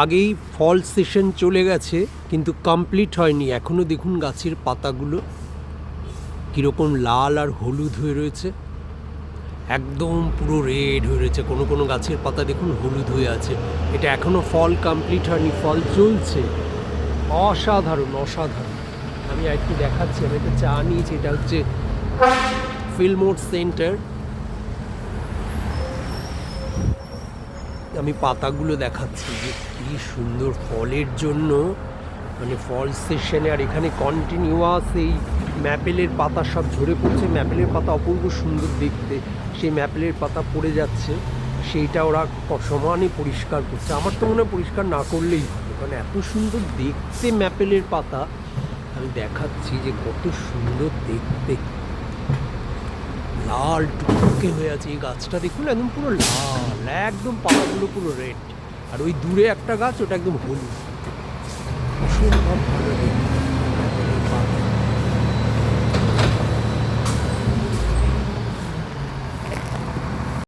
আগেই ফল সেশন চলে গেছে, কিন্তু কমপ্লিট হয়নি। এখনও দেখুন গাছের পাতাগুলো কীরকম লাল আর হলুদ হয়ে রয়েছে, একদম পুরো রেড হয়ে রয়েছে। কোনো কোনো গাছের পাতা দেখুন হলুদ হয়ে আছে। এটা এখনও ফল কমপ্লিট হয়নি, ফল চলছে। অসাধারণ অসাধারণ। আমি একটু দেখাচ্ছি, আমি একটা চা নিয়েছি। এটা হচ্ছে ফিলমোর সেন্টার। আমি পাতাগুলো দেখাচ্ছি যে কী সুন্দর ফলের জন্য, মানে ফল সেশনে। আর এখানে কন্টিনিউয়াস এই ম্যাপেলের পাতা সব ঝরে পড়ছে। ম্যাপেলের পাতা অপূর্ব সুন্দর দেখতে, সেই ম্যাপেলের পাতা পড়ে যাচ্ছে, সেইটা ওরা সমানে পরিষ্কার করছে। আমার তো মনে হয় পরিষ্কার না করলেই ভালো, কারণ এত সুন্দর দেখতে ম্যাপেলের পাতা। আমি দেখাচ্ছি যে কত সুন্দর দেখতে, লাল টুকটুকে হয়ে আছে। এই গাছটা দেখুন একদম পুরো লাল, একদম পাতাগুলো পুরো রেড। আর ওই দূরে একটা গাছ, ওটা একদম হলুদ। অসম্ভব ভালো দেখতে।